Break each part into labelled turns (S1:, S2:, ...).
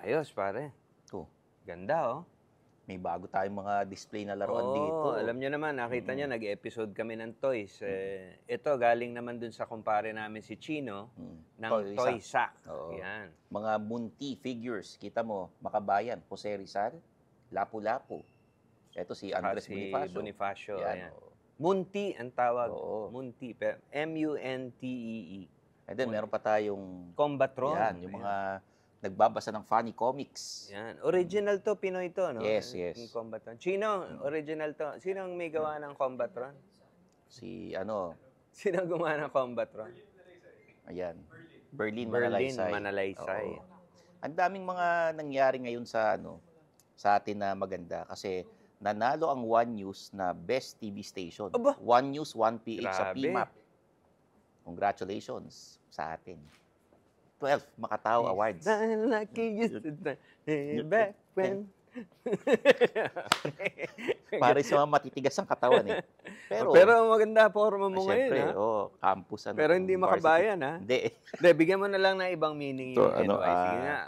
S1: Ayos, pare.
S2: Ito,
S1: Ganda, oh.
S2: may bago tayong mga display na laruan dito.
S1: Alam nyo naman, nakita nyo, nag-episode kami ng toys. Ito, galing naman dun sa kumpare namin si Chino ng Toy Sack.
S2: Oo.
S1: Yan.
S2: Mga Munti figures. Kita mo, Makabayan, Jose Rizal, Lapu-Lapu. Ito si Andres
S1: Bonifacio.
S2: Yan,
S1: Ayan. Munti ang tawag.
S2: Oo.
S1: Munti. M-U-N-T-E-E.
S2: And then, meron pa tayong
S1: Combatron.
S2: yan, yung mga nagbabasa ng funny comics.
S1: Yan. Original to, Pinoy to, no?
S2: Yes.
S1: Yung Combatron. Chino, original to. Sino ang may gawa ng Combatron?
S2: Si,
S1: Sino ang gumawa ng Combatron?
S2: ayan, Berlin
S1: Manalaysay.
S2: Oo. Ang daming mga nangyari ngayon sa, sa atin na maganda kasi nanalo ang One News na Best TV Station.
S1: Aba!
S2: One News, 1PH sa
S1: Grabe.
S2: PMAP. Congratulations sa atin. 12 Makatao Awards.
S1: Lucky you back when...
S2: Para sa mga matitigas ang katawan eh.
S1: Pero maganda forma mo ngayon,
S2: syempre,
S1: ha?
S2: campus.
S1: Pero hindi Makabayan, ha?
S2: Hindi.
S1: Hindi, bigyan mo na lang ng ibang meaning yung NY. Sige nga.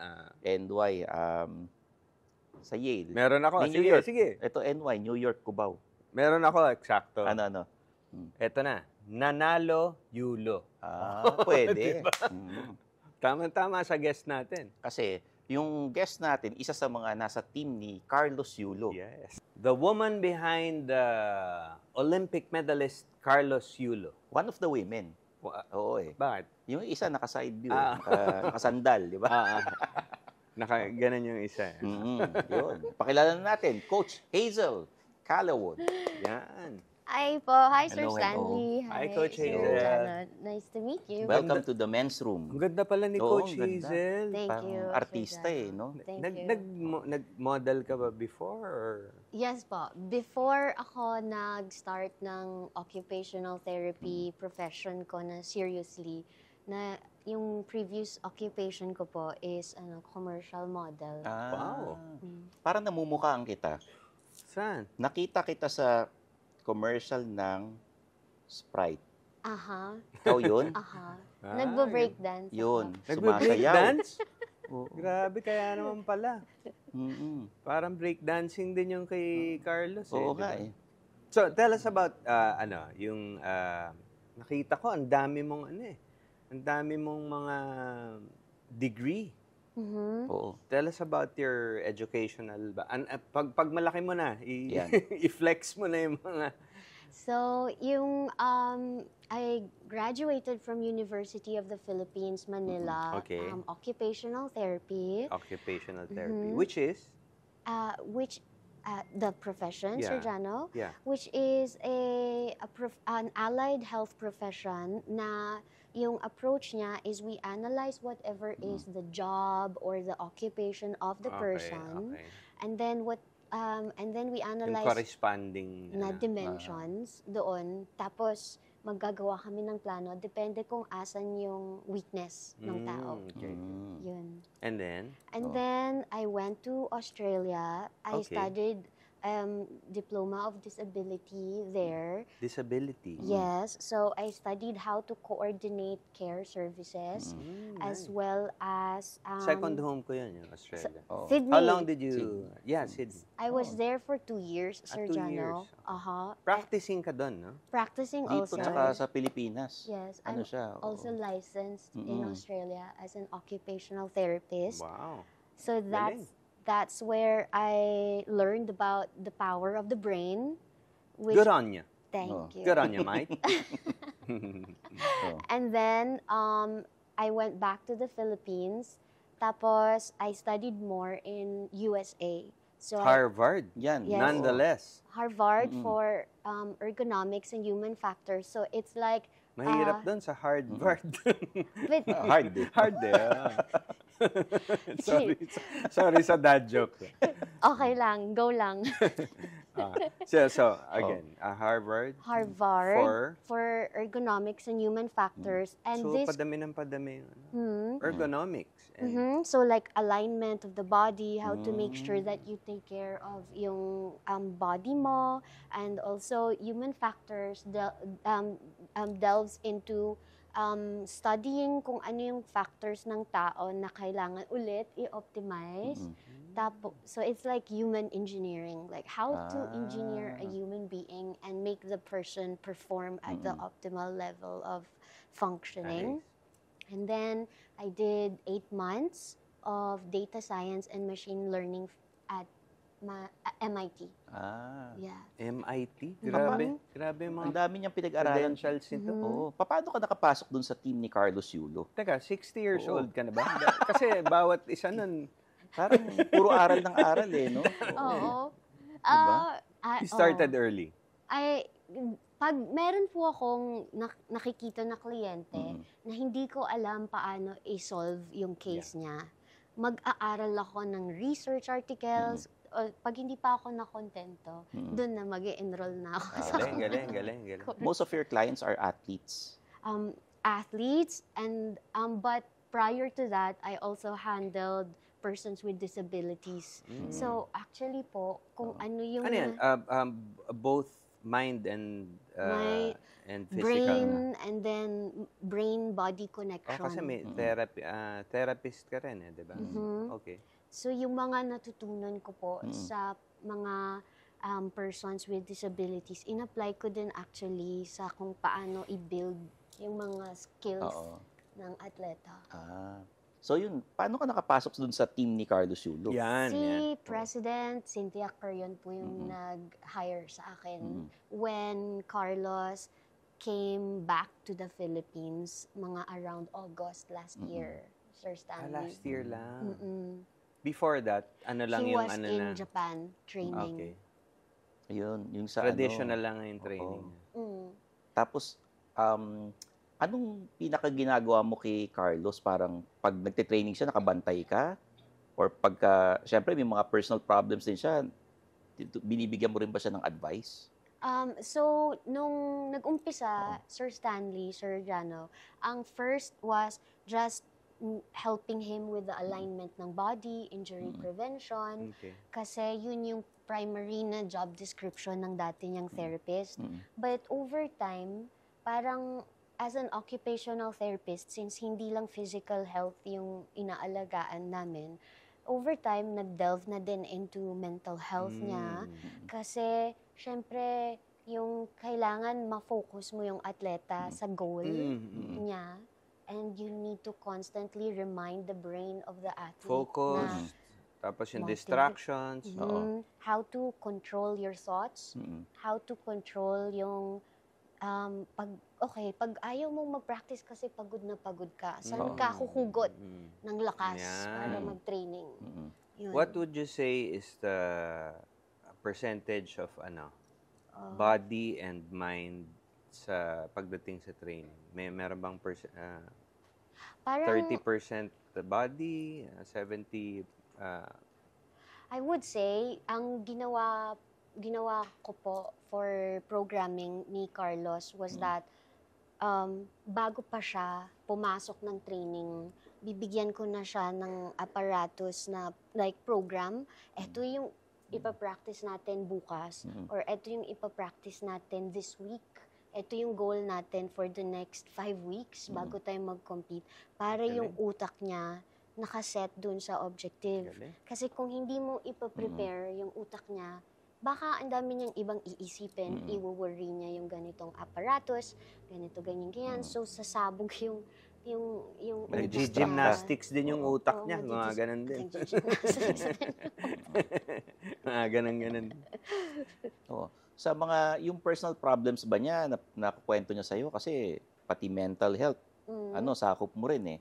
S2: NY, sa Yale.
S1: Meron ako.
S2: New York.
S1: Sige.
S2: Ito NY, New York, Cubao.
S1: Meron ako, eksakto.
S2: Ano?
S1: Ito na. Nanalo, Yulo.
S2: Pwede.
S1: Diba? Tama-tama sa guest natin.
S2: Kasi yung guest natin, isa sa mga nasa team ni Carlos Yulo.
S1: Yes. The woman behind the Olympic medalist Carlos Yulo.
S2: One of the women. Oo eh.
S1: Bakit?
S2: Yung isa naka-side view, nakasandal, di ba?
S1: Ganun yung isa.
S2: Yun. Pakilala na natin, Coach Hazel Calawod.
S1: Yan.
S3: Hi po. Hi, Sir
S2: Hello.
S3: Stanley.
S1: Hi, Coach
S3: Sir
S1: Hazel.
S3: Janet. Nice to meet you.
S2: Welcome to the men's room.
S1: Ang ganda pala ni
S2: Oo,
S1: Coach
S2: ang ganda.
S1: Hazel.
S3: Thank
S2: Parang
S3: you. Sir
S2: artista
S3: Janet.
S2: no?
S3: Thank you.
S1: Nag-model ka ba before? Or?
S3: Yes po. Before ako nag-start ng occupational therapy profession ko na seriously, na yung previous occupation ko po is commercial model.
S1: Wow.
S2: Parang namumukhaan kita.
S1: Saan?
S2: Nakita kita sa commercial ng Sprite.
S3: Aha.
S2: Ikaw yun?
S3: Aha. Nagbo-breakdance.
S2: Yun.
S1: Nagbe-breakdance?
S2: Oo.
S1: Grabe, kaya naman pala.
S2: Mm-mm.
S1: Parang breakdancing din yung kay Carlos.
S2: Oo
S1: di
S2: nga
S1: ba?
S2: eh.
S1: So, tell us about, yung, nakita ko, ang dami mong, ang dami mong mga degree.
S3: Mhm.
S2: Oo.
S1: Tell us about your educational, pag malaki mo na,
S2: Yan.
S1: i-flex mo na yung mga,
S3: So, I graduated from University of the Philippines, Manila.
S1: Okay.
S3: Occupational therapy,
S1: occupational therapy, which is,
S3: the profession, Sir
S1: Yeah.
S3: Jano,
S1: yeah,
S3: which is an allied health profession na yung approach niya is we analyze whatever is the job or the occupation of the person,
S1: okay.
S3: and then we
S1: Yung
S3: analyze
S1: corresponding,
S3: na dimensions doon. Tapos, maggagawa kami ng plano. Depende kung asan yung weakness ng tao.
S1: Okay.
S3: Yun.
S1: And then,
S3: Then, I went to Australia. I
S1: Okay.
S3: studied Diploma of Disability there.
S1: disability.
S3: Yes. So, I studied how to coordinate care services as well as...
S1: Second home ko yun, yung Australia.
S3: Sydney.
S1: How long did you, Sydney.
S3: I was there for 2 years, Sir
S1: 2
S3: Jano.
S1: years. Practicing ka doon, no?
S3: Practicing
S2: Dito
S3: also.
S2: tsaka sa Pilipinas.
S3: Yes,
S2: Ano
S3: I'm
S2: siya? Oo.
S3: also licensed in Australia as an occupational therapist.
S1: Wow.
S3: So that's where I learned about the power of the brain.
S1: Good on you.
S3: Thank you.
S1: Good on you, Mike.
S3: And then I went back to the Philippines. Tapos I studied more in USA. So
S1: Harvard.
S2: Yan.
S3: Yes.
S1: Nonetheless.
S3: Harvard for ergonomics and human factors. So it's like
S1: Mahirap doon sa Harvard.
S3: but
S2: Hard eh.
S1: Hard Sorry sa dad joke.
S3: okay lang, go lang.
S1: So again, Harvard. For
S3: ergonomics and human factors. And
S1: So
S3: this
S1: padami ng padami. Ergonomics.
S3: So like alignment of the body, how to make sure that you take care of yung body mo, and also human factors delves into studying kung ano yung factors ng tao na kailangan ulit i-optimize. So it's like human engineering, like how to engineer a human being and make the person perform at the optimal level of functioning.
S1: Nice.
S3: And then I did 8 months of data science and machine learning at MIT. Yeah.
S1: MIT? Grabe. Grabe yung
S2: Ang
S1: mga
S2: dami niyang pinag-aralan.
S1: credentials nito.
S2: Oo. Paano ka nakapasok dun sa team ni Carlos Yulo?
S1: Teka, 60 years
S2: Oo.
S1: old ka na ba? Kasi bawat isa nun,
S2: Parang puro aral ng aral no?
S3: Oo.
S2: Diba?
S1: you started early.
S3: Pag meron po akong nakikita na kliyente na hindi ko alam paano i-solve yung case niya, mag-aaral ako ng research articles. O, pag hindi pa ako nakontento, doon na mag-enroll na ako sa
S1: Galing.
S2: Most of your clients are athletes.
S3: athletes, and but prior to that, I also handled persons with disabilities. So actually po, kung ano yung
S1: Ano yan? Both mind and physical.
S3: brain and then brain-body connection.
S1: Kasi may therapist ka rin di ba? Okay.
S3: So yung mga natutunan ko po sa mga persons with disabilities, in-apply ko din actually sa kung paano i-build yung mga skills ng atleta.
S2: So yun, paano ka nakapasok dun sa team ni Carlos Yulo?
S3: Si President Cynthia Curion po yung nag-hire sa akin when Carlos came back to the Philippines mga around August last year, Sir Stanley.
S1: Last year lang. Before that, ano lang
S3: He
S1: yung
S3: was
S1: ano
S3: in
S1: na?
S3: Japan training.
S1: Okay.
S2: Ayun, yung sa
S1: Traditional lang yung training.
S2: Tapos, anong pinaka-ginagawa mo kay Carlos? Parang pag nagte-training siya, nakabantay ka? Or pagka, syempre may mga personal problems din siya, binibigyan mo rin ba siya ng advice?
S3: So, nung nag-umpisa, Sir Stanley, Sir Jano, ang first was just helping him with the alignment ng body, injury prevention.
S1: Okay.
S3: Kasi yun yung primary na job description ng dati niyang therapist. But over time, parang as an occupational therapist, since hindi lang physical health yung inaalagaan namin, over time, nag-delve na din into mental health niya. Kasi, syempre, yung kailangan ma-focus mo yung atleta sa goal niya. And you need to constantly remind the brain of the athlete
S1: Focus.
S3: na
S1: Tapos yung distractions.
S3: how to control your thoughts, how to control yung pag ayaw mong mag-practice kasi pagod na pagod ka, saan ka huhugot ng lakas para mag-training? Yun.
S1: What would you say is the percentage of body and mind sa pagdating sa training? Meron bang
S3: Parang,
S1: 30% the body, 70
S3: I would say, ang ginawa ko po for programming ni Carlos was that bago pa siya pumasok ng training, bibigyan ko na siya ng apparatus na like program. Ito yung ipapractice natin bukas or ito yung ipapractice natin this week. Ito yung goal natin for the next 5 weeks bago tayo mag-compete para yung utak niya nakaset dun sa objective. Kasi kung hindi mo ipaprepare yung utak niya, baka ang dami niyang ibang iisipin, i-worry niya yung ganitong apparatus, ganyan. So, sasabog yung utak niya.
S1: Gymnastics din yung utak niya. Mga ganun din. Mga ganun.
S2: Oo. Sa mga, yung personal problems ba niya, nakukwento niya sa'yo? Kasi pati mental health, sakop mo rin eh.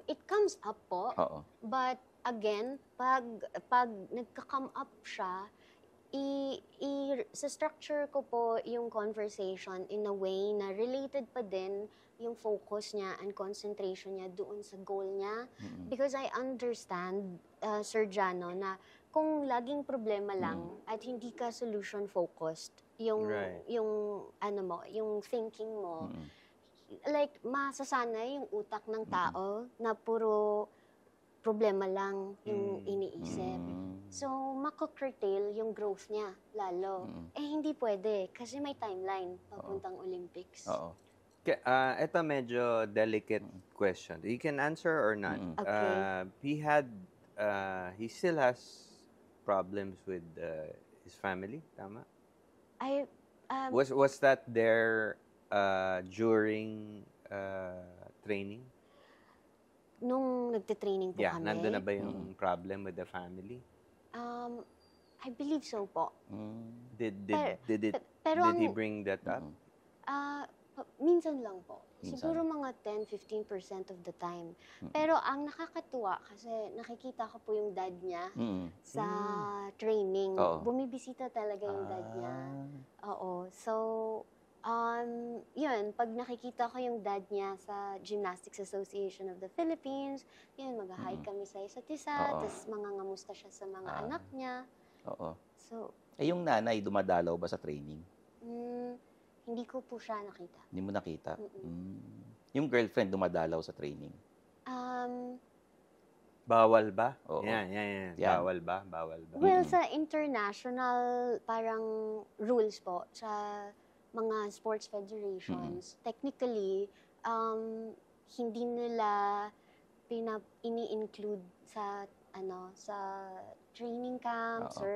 S3: It comes up po.
S2: Oo.
S3: But again, pag nagka-come up siya, sa structure ko po yung conversation in a way na related pa din yung focus niya and concentration niya doon sa goal niya. Because I understand, Sir Jano, na kung laging problema lang at hindi ka solution-focused, yung thinking mo, like, masasanay yung utak ng tao na puro problema lang yung iniisip. So, mako-curtail yung growth niya lalo. Hindi pwede kasi may timeline papuntang Olympics.
S2: Oo.
S1: Ito medyo delicate question. You can answer or not.
S2: Mm-mm.
S3: Okay.
S1: He still has problems with his family, tama?
S3: I, um,
S1: Was that there during training?
S3: nung nagte-training po
S1: Yeah,
S3: kami,
S1: nandun na ba yung problem with the family?
S3: um, I believe so po.
S2: Mm.
S3: Pero
S1: Did he
S3: ang,
S1: bring that up?
S2: Mm-mm.
S3: minsan lang po.
S2: Minsan.
S3: Siguro mga 10-15% of the time.
S2: Mm-mm.
S3: Pero ang nakakatuwa, kasi nakikita ko po yung dad niya
S2: Mm-mm.
S3: sa training.
S2: Oo.
S3: Bumibisita talaga yung dad niya.
S2: Ah.
S3: Oo. So, yun, pag nakikita ko yung dad niya sa Gymnastics Association of the Philippines, yun, mag-hi kami sa isa't isa,
S2: Oo.
S3: tapos mangangamusta siya sa mga
S2: Ah.
S3: anak niya.
S2: Oo.
S3: So,
S2: Yung nanay, dumadalaw ba sa training?
S3: hindi ko po siya nakita.
S2: Hindi mo nakita?
S3: Mm-mm.
S2: Yung girlfriend dumadalaw sa training?
S1: Bawal ba?
S2: Oo.
S1: Yan.
S2: Yan.
S1: Bawal ba?
S3: Well, sa international parang rules po, sa mga sports federations, technically, hindi nila ini-include sa sa training camps
S2: Oo.
S3: or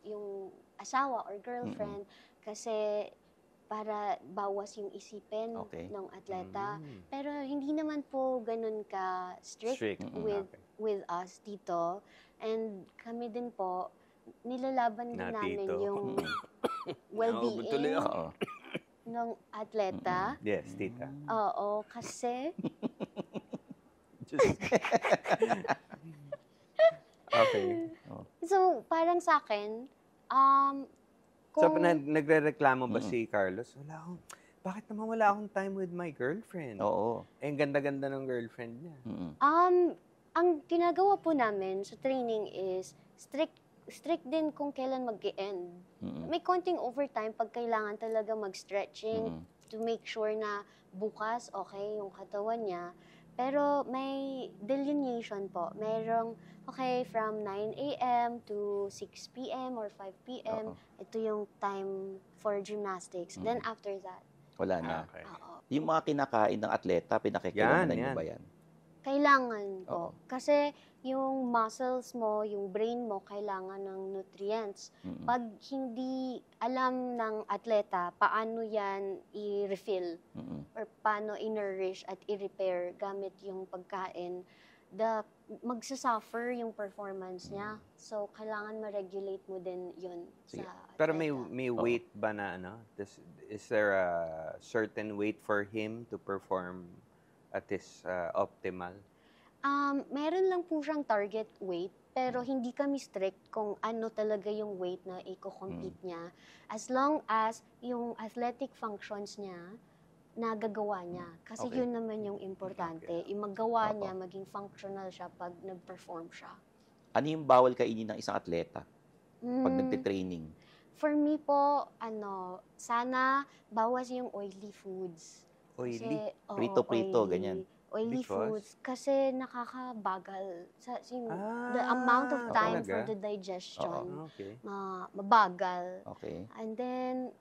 S3: yung asawa or girlfriend kasi para bawas yung isipin
S2: Okay.
S3: ng atleta.
S1: Mm.
S3: Pero hindi naman po ganun ka strict
S1: Okay.
S3: with us dito. And kami din po, nilalaban din namin
S1: Tito.
S3: yung
S1: Naubod tuloy
S3: well-being
S1: ako.
S2: Oo.
S3: ng atleta.
S1: Yes, tita.
S3: Oo, kasi
S1: Okay.
S3: so parang sa akin,
S1: So,
S3: kung
S1: nagre-reklamo ba si Carlos? Bakit naman wala akong time with my girlfriend?
S2: Oo.
S1: Eh, ang ganda-ganda ng girlfriend niya.
S2: Mm-mm.
S3: ang ginagawa po namin sa training is strict din kung kailan mag-end.
S2: Mm-mm.
S3: May konting overtime pag kailangan talaga mag-stretching to make sure na bukas okay yung katawan niya. Pero may delineation po. Merong, okay, from 9 a.m. to 6 p.m. or 5 p.m.
S2: Oo.
S3: Ito yung time for gymnastics. Then after that,
S2: Wala na.
S1: Okay.
S3: oo.
S2: Yung mga kinakain ng atleta, pinakikilamanan niyo
S1: Yan.
S2: ba yan?
S3: Kailangan
S2: Oo.
S3: po. Kasi yung muscles mo, yung brain mo, kailangan ng nutrients.
S2: Mm-mm.
S3: Pag hindi alam ng atleta paano yan i-refill
S2: Mm-mm.
S3: or paano i-nourish at i-repair gamit yung pagkain, magsasuffer yung performance niya. So, kailangan ma-regulate mo din yun
S2: Sige.
S3: sa
S1: Pero
S3: atleta.
S1: may weight ba na is there a certain weight for him to perform at his optimal?
S3: Meron lang po siyang target weight, pero hindi kami strict kung ano talaga yung weight na i-compete niya. As long as yung athletic functions niya, nagagawa niya. Kasi
S2: Okay.
S3: yun naman yung importante. Yung magawa
S2: Oo.
S3: niya, maging functional siya pag nag-perform siya.
S2: Ano yung bawal kainin ng isang atleta pag
S3: Mm,
S2: nagtitraining?
S3: For me po, sana bawas yung oily foods.
S1: Oily?
S3: Oo,
S2: Prito-prito,
S3: oily.
S2: ganyan.
S3: Oily
S1: Because?
S3: foods. Kasi nakakabagal. The
S1: Ah,
S3: amount of time for
S1: talaga?
S3: the digestion,
S1: Okay.
S3: mabagal.
S2: Okay.
S3: And then,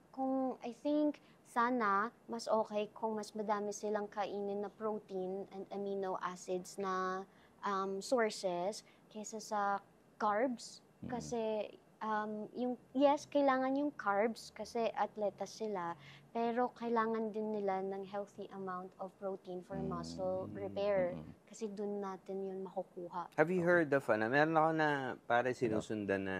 S3: I think, sana, mas okay kung mas madami silang kainin na protein and amino acids na sources kaysa sa carbs. Kasi, kailangan yung carbs kasi atletas sila, pero kailangan din nila ng healthy amount of protein for muscle repair. Kasi dun natin yun makukuha.
S1: Have you heard of, meron ako na para sinusundan na,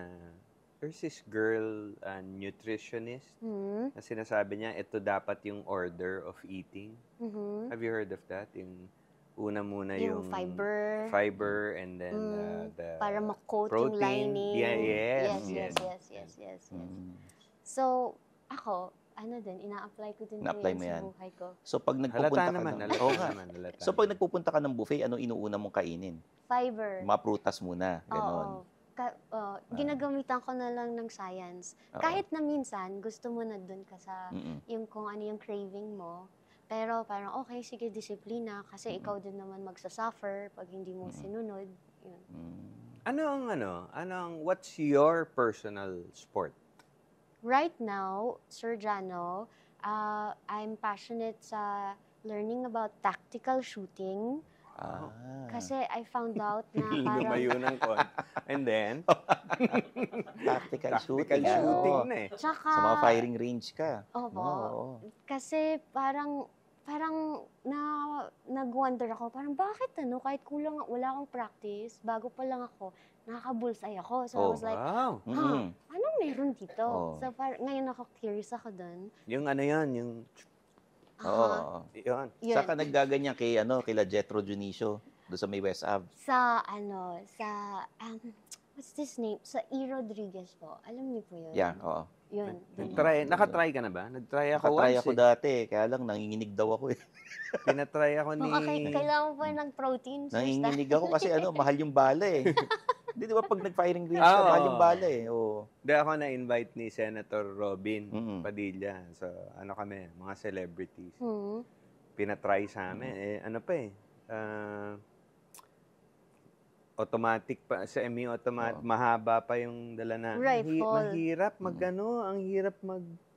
S1: there's this girl, nutritionist,
S3: Hmm?
S1: na sinasabi niya, ito dapat yung order of eating.
S3: Mhm.
S1: Have you heard of that? Yung una muna
S3: Yung
S1: yung
S3: fiber.
S1: and then the
S3: Para ma-coat yung
S1: protein.
S3: lining.
S1: Yeah, yes.
S3: Yes.
S2: Mm.
S3: So, ako, ina-apply ko din po
S2: Na-apply
S3: yan
S2: mo
S3: sa
S2: yan?
S3: buhay ko.
S2: So pag nagpupunta
S1: Halata
S2: ka
S1: naman,
S2: ng...
S1: halata
S2: Oo nga.
S1: naman, halata
S2: So pag
S1: naman.
S2: nagpupunta ka ng buffet, ano inuuna mong kainin?
S3: Fiber.
S2: Mga prutas muna, ganon.
S3: Oo. Ginagamitan ko na lang ng science.
S2: Oo.
S3: Kahit na minsan, gusto mo na dun ka sa
S2: Mm-mm.
S3: yung kung ano yung craving mo. Pero parang, okay, sige, disiplina. Kasi ikaw din naman magsasuffer pag hindi mo sinunod. Yun.
S1: What's your personal sport?
S3: Right now, Sir Jano, I'm passionate sa learning about tactical shooting. Kasi I found out na parang
S1: Lumayo ng konti. And then,
S2: Tactical
S1: tactical
S2: shooting.
S1: shooting
S2: Oo.
S1: na eh.
S3: tsaka
S2: Sa mga firing range ka.
S3: Opo.
S2: Oo.
S3: Kasi parang nag-wonder ako, parang bakit kahit wala akong practice, bago pa lang ako, nakaka-bullseye ako. So I
S2: Oh,
S3: was like,
S1: Wow.
S3: anong meron dito?
S2: Oh.
S3: So ngayon ako curious ako dun.
S1: Yung ano yan, yung...
S2: Oo.
S1: Yun.
S3: Yun.
S2: Saka naggaganyan kila Jetro Junicio, doon sa may West Ave.
S3: What's this name? Sa E. Rodriguez po. Alam niyo po yun?
S2: Yeah, oo.
S3: Yun. dun.
S1: Nakatry ka na ba? Nagtry ako
S2: Nakatry
S1: once
S2: ako dati, kaya lang nanginginig daw ako eh.
S1: Tinatry ako ni...
S3: Baka kailangan mo pa ng protein.
S2: Nanginginig ako kasi mahal yung bala eh. Di ba pag nag-firing range ka, mahal yung bala eh. Oo.
S1: Di ako na-invite ni Senator Robin
S2: Mm-mm.
S1: Padilla. So, ano kami, mga celebrities.
S3: Hmm.
S1: Pinatry sa amin. Ano pa eh. Automatic pa. Sa semi-automatic.
S2: Oo.
S1: Mahaba pa yung dala na.
S3: Rifle.
S1: Mahirap ang hirap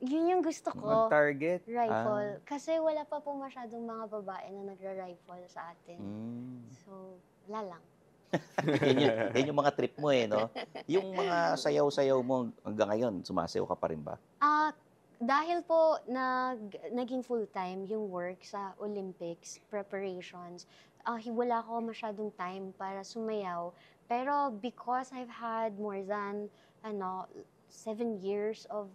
S3: Yun yung gusto ko.
S1: mag-target.
S3: Rifle. Kasi wala pa po masyadong mga babae na nagra-rifle sa atin.
S2: Mm.
S3: So, wala lang.
S2: Yan yung mga trip mo eh, no? Yung mga sayaw-sayaw mo hanggang ngayon, sumasayaw ka pa rin ba?
S3: Dahil po naging full-time yung work sa Olympics preparations, wala ko masyadong time para sumayaw. Pero because I've had more than 7 years of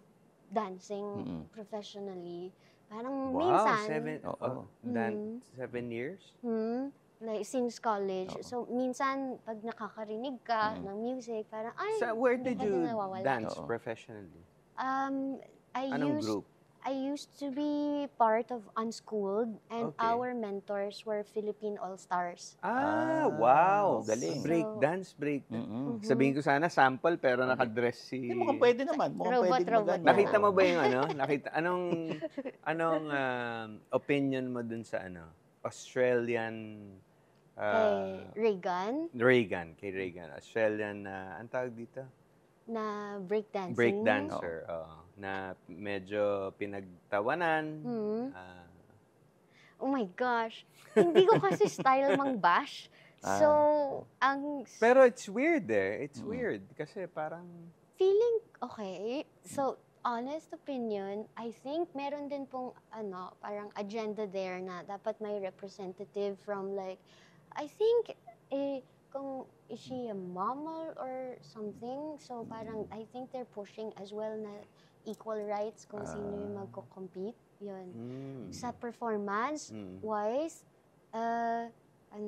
S3: dancing professionally, parang minsan...
S2: Oo.
S1: 7 years?
S3: Like, since college.
S2: Oo.
S3: So, minsan, pag nakakarinig ka ng music, parang,
S1: Where
S3: hindi
S1: did
S3: ka
S1: you
S3: na nawawala.
S1: dance
S2: Oo.
S1: professionally?
S3: I
S1: Anong group?
S3: used to be part of Unschooled, and
S1: Okay.
S3: our mentors were Philippine All-Stars.
S1: Wow!
S2: galing.
S1: Break break.
S2: Mm-mm.
S1: Sabihin ko sana sample pero nakadress si...
S2: Hindi, mukhang pwede naman. Mukhang
S3: Robot,
S2: pwede
S3: robot.
S2: magano.
S1: Nakita mo ba yung anong opinion mo dun sa Australian
S3: Reagan,
S1: kay Reagan. Australian ang tawag dito?
S3: na breakdancing.
S1: Breakdancer. Na medyo pinagtawanan.
S3: Oh my gosh. Hindi ko kasi style mang-bash. So,
S1: Pero it's weird It's weird. Kasi parang...
S3: feeling okay. So, honest opinion, I think meron din pong parang agenda there na dapat may representative from like, I think kung is she a mammal or something. So parang I think they're pushing as well na equal rights kung sino yung magko-compete. Yun. Sa performance wise,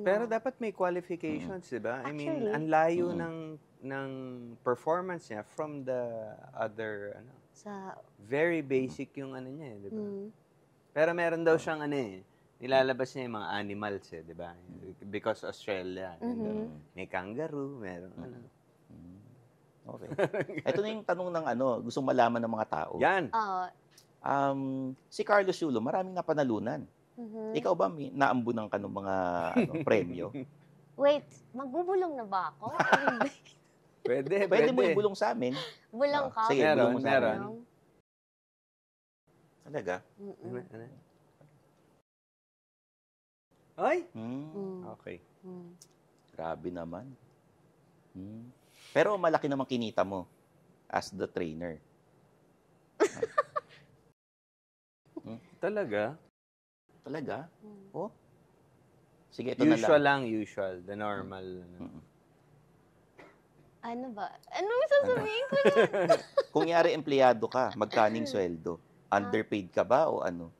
S1: Pero dapat may qualifications, di ba? I mean,
S3: Actually,
S1: ang layo ng performance niya from the other,
S3: sa
S1: very basic yung niya, di ba? Pero meron daw siyang nilalabas niya yung mga animals, di ba? Because Australia, may kangaroo, meron
S2: Okay. Ito na yung tanong ng gustong malaman ng mga tao.
S1: Yan.
S2: Si Carlos Yulo, maraming napanalunan. Ikaw ba naambunan ka ng mga premyo?
S3: Wait, magbubulong na ba ako?
S2: Pwede mo ibulong sa amin.
S3: Bulong ka?
S2: Sige, bulong mo sa
S1: meron.
S2: amin. Talaga?
S1: Ay! Okay.
S2: Grabe naman. Pero malaki naman kinita mo as the trainer.
S1: Talaga?
S2: Talaga? Oh? Sige, ito na lang.
S1: Usual. The normal.
S3: Ano ba? Ano sasabihin ko?
S2: Kung yari empleyado ka, magkaning sweldo? Underpaid ka ba o ano?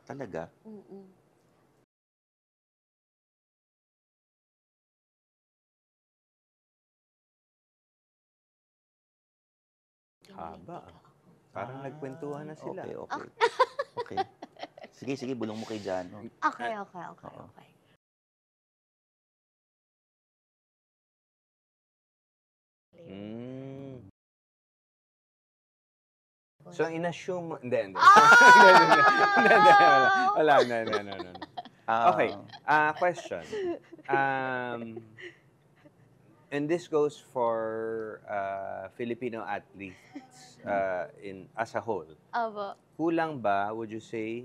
S2: Talaga?
S1: Haba. Parang nagkwentuhan na sila.
S2: Okay. Sige, bulong mo kay Jano.
S3: Okay.
S1: So, in-assume mo... Hindi.
S3: Ah!
S1: Wala. Okay. Question. And this goes for Filipino athletes as a whole.
S3: Opo.
S1: Kulang ba, would you say,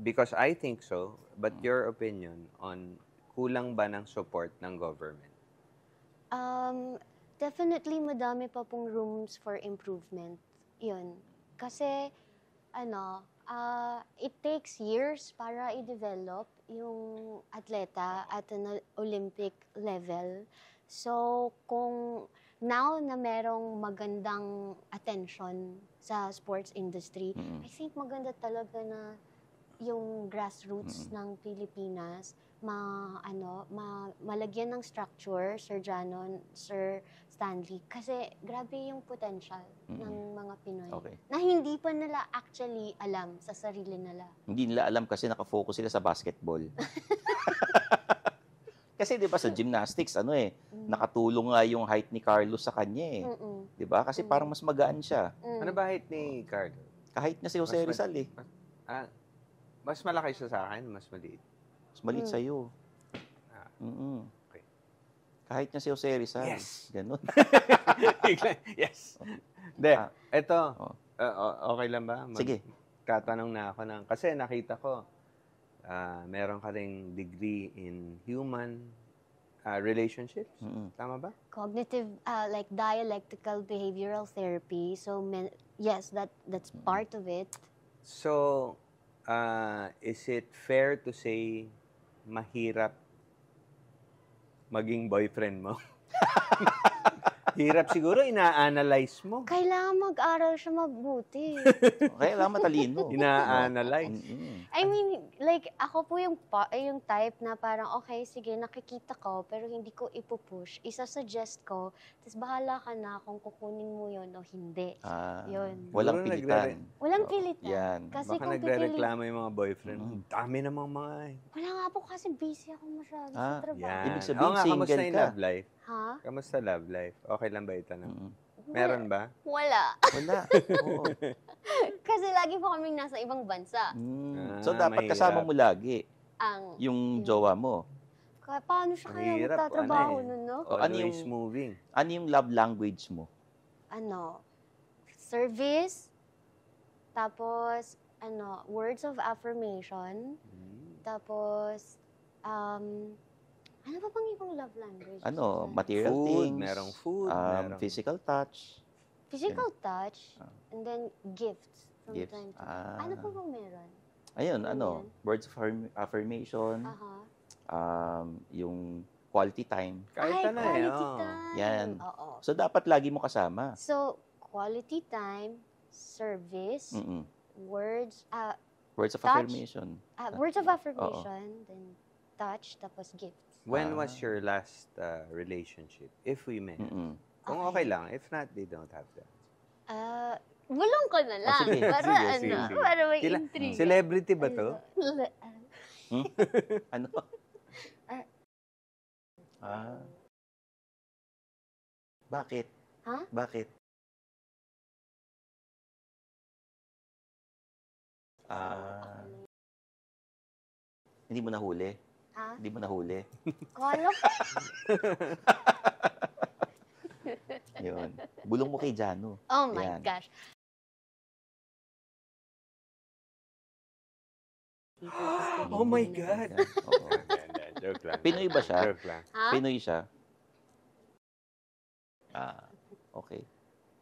S1: because I think so, but your opinion on kulang ba ng support ng government?
S3: Definitely madami pa pong rooms for improvement. Yun. Kasi, it takes years para i-develop yung atleta at an Olympic level. So, kung now na merong magandang attention sa sports industry, I think maganda talaga na yung grassroots ng Pilipinas malagyan ng structure, Sir Janon, Sir Stanley, kasi grabe yung potential ng mga Pinoy na hindi pa nila actually alam sa sarili nila.
S2: Hindi nila alam kasi nakafocus sila sa basketball. Kasi 'di ba sa gymnastics nakatulong nga yung height ni Carlos sa kanya 'Di ba? Kasi parang mas magaan siya.
S1: Ano ba height ni Carlo?
S2: Kahit na si Jose Rizal
S1: Mas malaki siya sa akin, mas maliit.
S2: Mas maliit sa'yo.
S1: Okay.
S2: Kahit na si Jose Rizal.
S1: Yes.
S2: Ganun.
S1: Yes. Hindi, ito,
S2: Oh.
S1: okay lang ba?
S2: Sige.
S1: Katanong na ako kasi nakita ko, meron ka ring degree in human relationships. Tama ba?
S3: Cognitive, like dialectical behavioral therapy. So, yes, that's part of it.
S1: So, is it fair to say mahirap maging boyfriend mo? Hirap siguro, ina-analyze mo.
S3: Kailangan mag-aral siya mabuti.
S2: Kailangan matalino.
S1: Ina-analyze.
S3: I mean, like, ako po yung type na parang, okay, sige, nakikita ko, pero hindi ko ipupush. Isa-suggest ko, tapos bahala ka na kung kukunin mo yun o hindi. Yun.
S2: Walang
S1: Siguro
S2: pilitan.
S3: Walang pilitan.
S2: Yan.
S3: Kasi
S1: Baka
S3: kung
S1: nagre-reklamo yung mga boyfriend. Dami namang mga...
S3: Wala nga po kasi busy ako masyado sa trabaho.
S1: Yan.
S2: Ibig sabihin,
S1: Oo nga, kamusta
S2: single
S1: yung
S2: ka.
S1: love life?
S3: Ha?
S1: Kamusta love life? Okay lang ba itanong? Meron ba?
S3: Wala.
S2: Wala. Oo.
S3: Kasi lagi po kaming nasa ibang bansa.
S2: So, dapat
S1: mahirap.
S2: kasama mo lagi
S3: Ang,
S2: yung jowa mo.
S3: paano siya kaya
S1: Mahirap,
S3: magtatrabaho
S1: ano eh.
S3: nun, no?
S2: O, ano
S1: Always
S2: yung-
S1: moving.
S2: Ano yung love language mo?
S3: Service, tapos, words of affirmation, tapos, ano pa bang ibang love language?
S2: Material
S1: Food,
S2: things.
S1: merong food, merong...
S2: Physical touch.
S3: Physical touch, and then gifts from
S2: Gifts.
S3: time to time. Ano pa bang meron?
S2: Ayun,
S3: Ano yan?
S2: words of affirmation, yung quality time.
S1: Kahit ano eh.
S3: quality
S1: oo.
S3: time.
S2: Yan.
S3: Oo.
S2: So, dapat lagi mo kasama.
S3: So, quality time, service, words,
S2: Words of
S3: Touch.
S2: affirmation.
S3: words of affirmation, then touch, tapos gifts.
S1: When was your last relationship? If we may. Kung okay lang. If not, they don't have that.
S3: Bulong ko na lang.
S2: sige.
S3: Para
S1: Sige.
S3: para may
S1: Sila-
S3: intrigue.
S1: Celebrity ba to?
S2: Ano?
S3: Ah.
S2: Bakit?
S3: Ha?
S2: Bakit? Hindi mo nahuli?
S3: Ha?
S2: Hindi mo nahuli?
S3: Kala ko.
S2: Yun. Bulong mo kay Jano.
S3: Oh my
S2: Yan.
S3: gosh.
S1: Oh my God!
S2: Yan. Oo.
S1: Joke lang.
S2: Pinoy ba siya?
S1: Joke lang.
S3: Ha?
S2: Pinoy siya? Okay.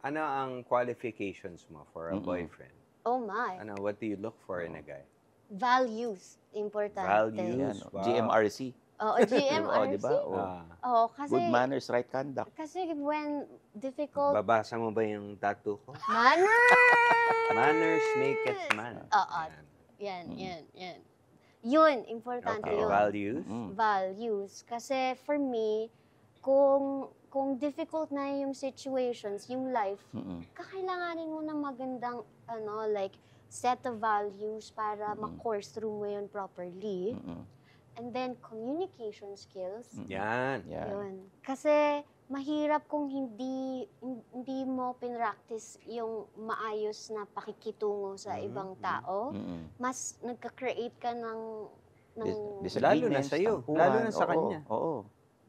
S1: Ano ang qualifications mo for a boyfriend?
S3: Oh my.
S1: What do you look for in a guy?
S3: Values. Importante.
S1: Values.
S2: Yan,
S1: Wow.
S2: GMRC.
S3: Oo, GMRC.
S2: Diba? Oo.
S3: Oo, kasi,
S2: Good manners, right conduct.
S3: kasi when difficult
S1: Babasa mo ba yung tattoo ko?
S3: manners!
S1: Manners make it man.
S3: Oo. Yan. Yun, importante
S1: Okay,
S3: yun.
S1: values.
S3: Values. Kasi for me, kung difficult na yung situations, yung life, kakailanganin mo ng magandang, like, set of values para ma-course through mo yun properly. And then, communication skills.
S1: Yan.
S2: Yan.
S3: Yun. Kasi, mahirap kung hindi mo pinractice yung maayos na pakikitungo sa ibang tao. Mas nagka-create ka ng
S1: Lalo na sa'yo.
S2: tampuhan.
S1: Lalo na sa
S2: Oo,
S1: kanya.
S2: Oo.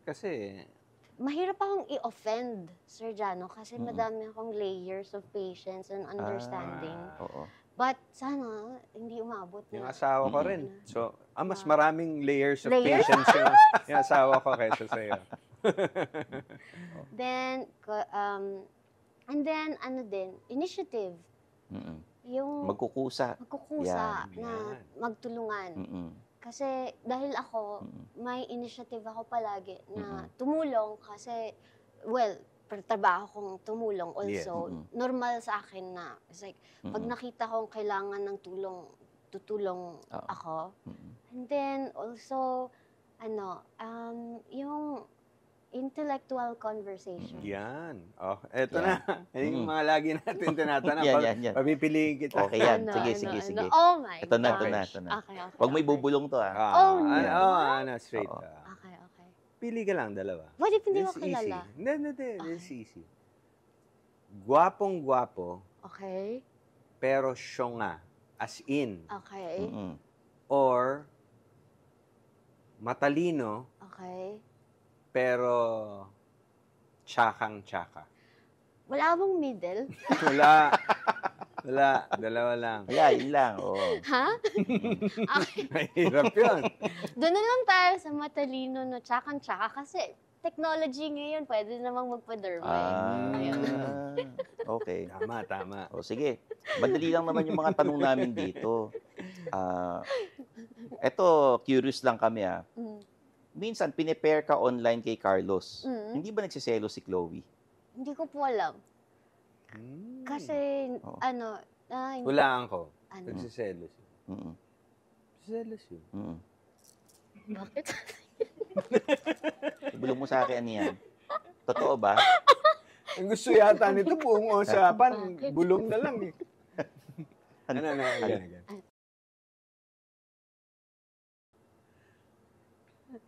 S1: Kasi,
S3: mahirap akong i-offend, Sir Jano, kasi
S2: Mm.
S3: madami akong layers of patience and understanding.
S2: Oo.
S3: But sana, hindi umabot
S1: Yung
S3: na.
S1: asawa ko
S2: Mm.
S1: rin. So, mas
S3: Ah.
S1: maraming layers of
S3: Layers?
S1: patience yung asawa ko kaysa sa'yo.
S3: Then, and then, ano din, initiative.
S2: Mm-mm.
S3: Yung
S2: Magkukusa.
S3: magkukusa
S2: Yan.
S3: na
S1: Yan.
S3: magtulungan.
S2: Mm-mm.
S3: Kasi dahil ako,
S2: Mm-mm.
S3: may initiative ako palagi na
S2: Mm-mm.
S3: tumulong kasi, well, trabaho kong tumulong
S1: Yes.
S3: also.
S2: Mm-mm.
S3: Normal sa akin na, it's like, pag
S2: Mm-mm.
S3: nakita kong kailangan ng tulong, tutulong
S2: Oo.
S3: ako.
S2: Mm-mm.
S3: And then, also, yung intellectual conversation.
S1: Yan. Oh, eto
S2: Yan.
S1: na. Yung
S2: Mm.
S1: mga lagi natin tinatanong.
S2: Yan.
S1: Papipiliin kita.
S2: Okay yan. Sige.
S3: Oh my
S2: Ito na.
S3: gosh.
S1: ito
S3: Okay.
S2: Huwag may
S3: okay.
S2: bubulong to, ah.
S3: Oh, no.
S1: Straight.
S2: Oo.
S3: Okay.
S1: Pili ka lang, dalawa.
S3: What if hindi
S1: This
S3: ko
S1: is easy.
S3: kilala?
S1: Hindi.
S3: Okay.
S1: This is easy. Gwapong-gwapo,
S3: Okay.
S1: pero syonga. As in.
S3: Okay.
S2: Mm-mm.
S1: Or, matalino,
S3: Okay.
S1: pero tsakang-tsaka.
S3: Wala bang middle?
S1: Wala. Dalawa lang.
S2: Wala, yun lang. Oo.
S3: Ha? Okay.
S1: Mahirap yun.
S3: Doon na lang tayo sa matalino na tsakang-tsaka kasi technology ngayon, pwede namang magpa-derma. Ayun.
S2: Okay.
S1: Tama.
S2: O sige, madali lang naman yung mga tanong namin dito. Eto, curious lang kami, ah.
S3: Mm.
S2: Minsan, pinipair ka online kay Carlos.
S3: Mm.
S2: Hindi ba nagsiselo si Chloe?
S3: Hindi ko po alam. Kasi,
S2: Oo.
S3: hindi,
S1: Hulaan ko.
S3: ano,
S1: Nagsiselos yun.
S2: Mm-mm.
S1: Nagsiselos yun.
S2: Mm-mm.
S3: bakit?
S2: Ibulong mo sa akin, ano yan? Totoo ba?
S1: Ang gusto yata nito buong usapan,
S3: Bakit?
S1: bulong na lang eh. Ano?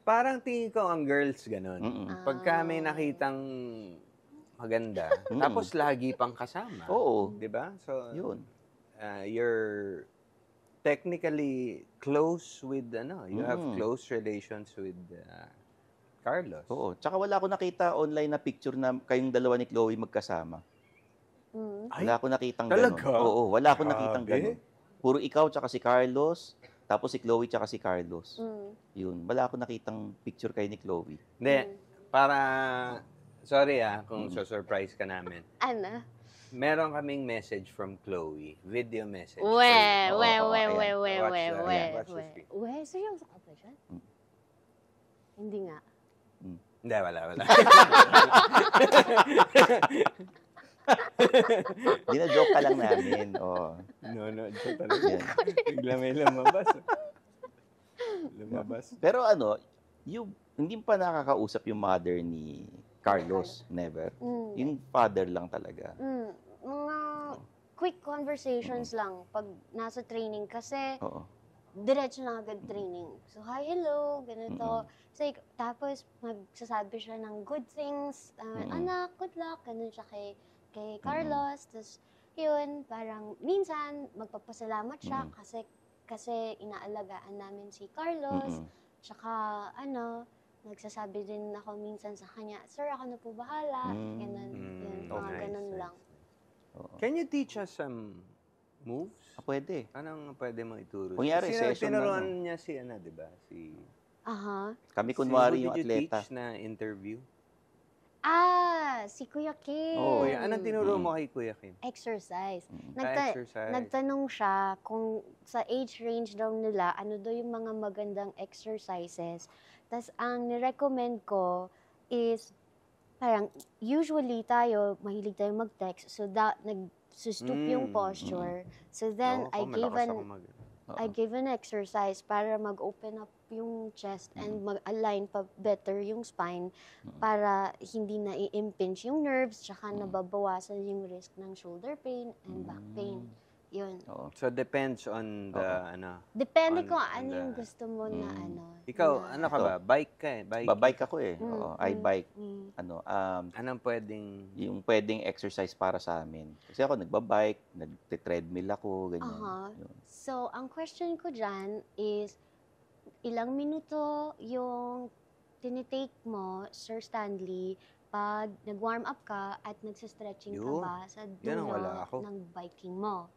S1: Parang tingin ko ang girls ganon.
S2: Mm-mm.
S1: Pagka may nakitang maganda,
S2: Mm.
S1: tapos lagi pang kasama.
S2: Oo.
S1: 'Di ba? So,
S2: Yun.
S1: You're technically close with, you have
S2: Mm.
S1: close relations with Carlos.
S2: Oo. Tsaka wala ako nakita online na picture na kayong dalawa ni Chloe magkasama.
S3: Mm.
S1: Ay,
S2: Wala ako nakitang ganun.
S1: talaga?
S2: Oo, wala ako nakitang
S1: Grabe.
S2: ganun. Puro ikaw tsaka si Carlos, tapos si Chloe tsaka si Carlos.
S3: Mm.
S2: Yun. Wala ako nakitang picture kayo ni Chloe.
S1: Hindi,
S3: Mm.
S1: para, sorry kung
S2: Mm.
S1: so-surprise ka namin.
S3: Ano?
S1: Meron kaming message from Chloe. Video message.
S2: Oo,
S3: We.
S1: Watch this video.
S3: Seryoso ka ba dyan?
S2: Mm.
S3: Hindi nga.
S1: Hindi, wala.
S2: Dina-joke ka lang namin. Oo.
S1: No, ito talaga.
S2: Yan.
S1: Bigla may lumabas.
S2: Pero hindi pa nakakausap yung mother ni Carlos. Never.
S3: Mm.
S2: Yung father lang talaga.
S3: Mga quick conversations lang pag nasa training kasi
S2: Oo.
S3: diretso na agad training. So, hi, hello, ganito. So, tapos magsasabi siya ng good things. Anak, good luck. Ganun siya kay Carlos. Tapos, yun, parang minsan magpapasalamat siya kasi inaalagaan namin si Carlos. Tsaka, nagsasabi din ako minsan sa kanya, Sir, ako na po bahala. Ganun, yun, mga ganun lang.
S2: Oo.
S1: Can you teach us some moves?
S2: Pwede.
S1: Anong pwede mo ituro?
S2: Kunyari,
S1: Kasi
S2: session
S1: tinuruan
S2: na,
S1: niya si, di ba?
S3: Aha.
S2: Kami kunwari
S1: who
S2: yung
S1: did you
S2: atleta.
S1: teach na interview?
S3: Si Kuya Kim.
S2: Oo.
S1: Kuya, anong tinuro mo kay Kuya Kim?
S3: Exercise.
S1: Exercise.
S3: Nagtanong siya kung sa age range daw nila, ano daw yung mga magandang exercises. Tapos ang nirecommend ko is, parang usually tayo, mahilig tayo mag-text, so nag-stoop yung posture. So then,
S1: Ako, malakas ako mag-
S3: I gave an exercise para mag-open up yung chest and mag-align pa better yung spine para hindi na i-impinge yung nerves tsaka nababawasan yung risk ng shoulder pain and back pain. Yun.
S2: Oo.
S1: So, depends on the,
S3: Depende
S1: On-
S3: kung
S1: on
S3: ano yung
S1: the-
S3: gusto mo na
S1: Ikaw,
S3: na-
S1: ano ka ba? Bike ka eh. Bike.
S2: Babike ako eh. Oo, I bike.
S1: Anong pwedeng...
S2: Yung pwedeng exercise para sa amin. Kasi ako nagbabike, nagte-treadmill ako, ganyan.
S3: Aha.
S2: Yun.
S3: So, ang question ko dyan is, ilang minuto yung tinitake mo, Sir Stanley, pag nag-warm up ka at nagsistretching ka
S1: Yun.
S3: ba sa
S1: Yan ang
S3: dulo
S1: wala ako.
S3: ng biking mo?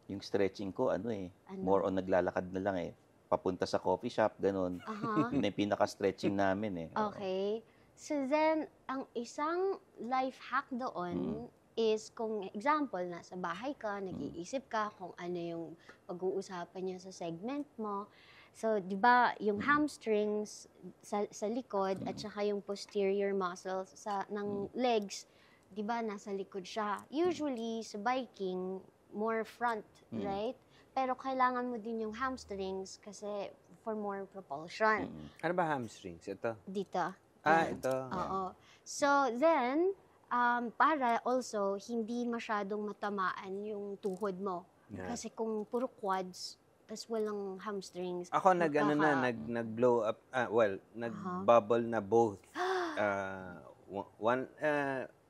S2: Yung stretching ko,
S3: Ano?
S2: more on naglalakad na lang eh. Papunta sa coffee shop, ganun.
S3: Aha.
S2: Yun yung pinaka-stretching namin eh. Oo.
S3: Okay. So then, ang isang life hack doon is kung example, nasa bahay ka, nag-iisip ka kung ano yung pag-uusapan niya sa segment mo. So, di ba, yung hamstrings sa likod at saka yung posterior muscles ng legs, di ba, nasa likod siya. Usually, sa biking, more front, right? Pero kailangan mo din yung hamstrings kasi for more propulsion.
S1: Ano ba hamstrings? Ito?
S3: Dito.
S1: Ah,
S3: Yan.
S1: ito.
S3: Oo. So, then, para also, hindi masyadong matamaan yung tuhod mo.
S1: Yeah.
S3: Kasi kung puro quads, tas walang hamstrings.
S1: Ako nag-blow up, nag-bubble na both.